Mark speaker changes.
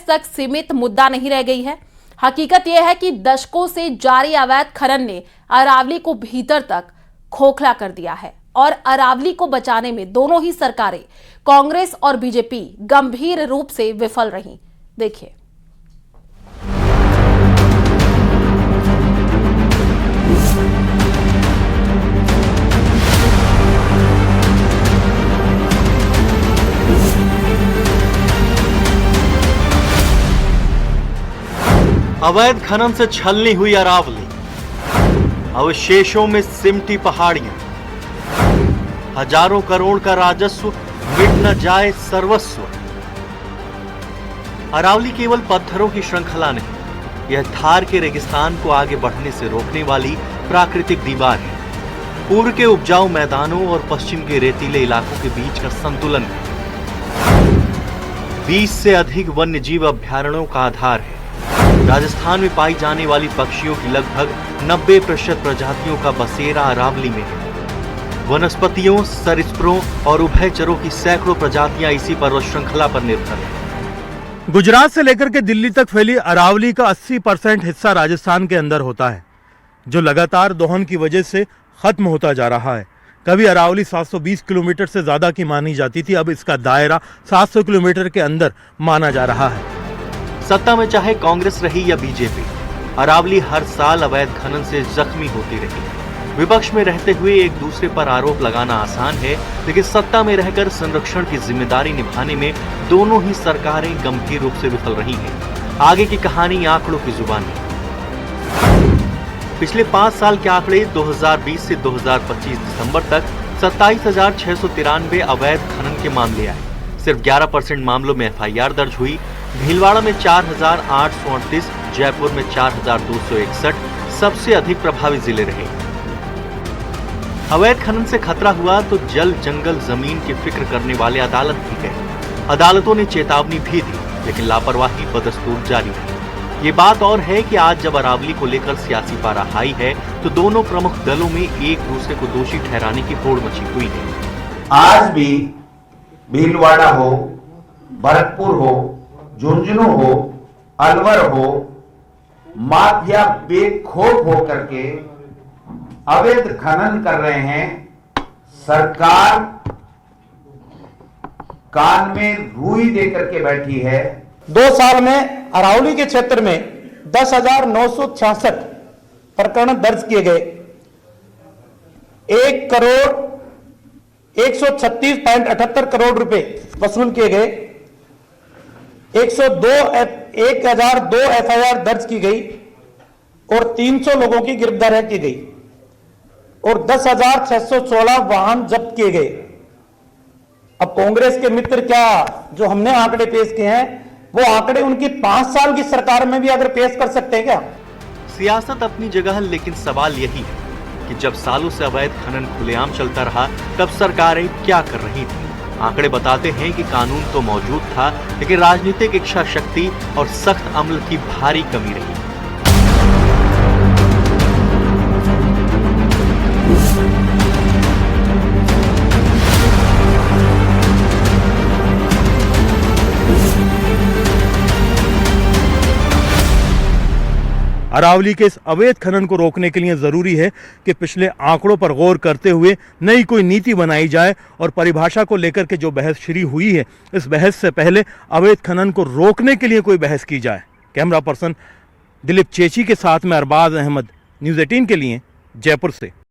Speaker 1: कांग्रेस तक सीमित मुद्दा नहीं रह गई है। हकीकत यह है कि दशकों से जारी अवैध खनन ने अरावली को भीतर तक खोखला कर दिया है और अरावली को बचाने में दोनों ही सरकारें, कांग्रेस और बीजेपी, गंभीर रूप से विफल रहीं। देखिए।
Speaker 2: अवैध खनन से छलनी हुई अरावली, अवशेषों में सिमटी पहाड़ियां, हजारों करोड़ का राजस्व, मिट न जाए सर्वस्व। अरावली केवल पत्थरों की श्रृंखला नहीं, यह थार के रेगिस्तान को आगे बढ़ने से रोकने वाली प्राकृतिक दीवार है। पूर्व के उपजाऊ मैदानों और पश्चिम के रेतीले इलाकों के बीच का संतुलन है। 20 से अधिक वन्य जीव अभयारण्यों का आधार है। राजस्थान में पाई जाने वाली पक्षियों की लगभग 90% प्रजातियों का बसेरा अरावली में है। वनस्पतियों, सरीसृपों और उभयचरों की सैकड़ों प्रजातियां इसी पर्वत श्रृंखला पर निर्भर हैं।
Speaker 3: गुजरात से लेकर के दिल्ली तक फैली अरावली का 80% हिस्सा राजस्थान के अंदर होता है, जो लगातार दोहन की वजह से खत्म होता जा रहा है। कभी अरावली 720 किलोमीटर से ज्यादा की मानी जाती थी, अब इसका दायरा 700 किलोमीटर के अंदर माना जा रहा है।
Speaker 2: सत्ता में चाहे कांग्रेस रही या बीजेपी, अरावली हर साल अवैध खनन से जख्मी होती रही। विपक्ष में रहते हुए एक दूसरे पर आरोप लगाना आसान है, लेकिन सत्ता में रहकर संरक्षण की जिम्मेदारी निभाने में दोनों ही सरकारें गंभीर रूप से विफल रही हैं। आगे की कहानी आंकड़ों की जुबानी। पिछले 5 साल के आंकड़े 2020 से 2025 दिसंबर तक 27,693 अवैध खनन के मामले आए। सिर्फ 11% मामलों में FIR दर्ज हुई। भीलवाड़ा में 4,838, जयपुर में 4,261 सबसे अधिक प्रभावित जिले रहे। अवैध खनन से खतरा हुआ तो जल, जंगल, जमीन की फिक्र करने वाले अदालत भी गए। अदालतों ने चेतावनी भी दी, लेकिन लापरवाही बदस्तूर जारी रही। ये बात और है कि आज जब अरावली को लेकर सियासी पारा हाई है, तो दोनों प्रमुख दलों में एक दूसरे को दोषी ठहराने की होड़ मची हुई है।
Speaker 4: आज भी भीलवाड़ा हो, भरतपुर हो, झुंझुनू हो, अलवर हो, माफिया बेखौफ होकर के अवैध खनन कर रहे हैं। सरकार कान में रुई देकर के बैठी है।
Speaker 5: 2 साल में अरावली के क्षेत्र में 10,966 प्रकरण दर्ज किए गए। 1,136.78 करोड़ रुपए वसूल किए गए। 1,002 FIR दर्ज की गई और 300 लोगों की गिरफ्तारी की गई और 10,616 वाहन जब्त किए गए। अब कांग्रेस के मित्र क्या जो हमने आंकड़े पेश किए हैं, वो आंकड़े उनकी 5 साल की सरकार में भी अगर पेश कर सकते हैं क्या?
Speaker 2: सियासत अपनी जगह, लेकिन सवाल यही है कि जब सालों से अवैध खनन खुलेआम चलता रहा, तब सरकारें क्या कर रही थी? आंकड़े बताते हैं कि कानून तो मौजूद था, लेकिन राजनीतिक इच्छा शक्ति और सख्त अमल की भारी कमी रही।
Speaker 3: अरावली के इस अवैध खनन को रोकने के लिए जरूरी है कि पिछले आंकड़ों पर गौर करते हुए नई कोई नीति बनाई जाए और परिभाषा को लेकर के जो बहस शुरू हुई है, इस बहस से पहले अवैध खनन को रोकने के लिए कोई बहस की जाए। कैमरा पर्सन दिलीप चेची के साथ में अरबाज अहमद, न्यूज़ 18 के लिए, जयपुर से।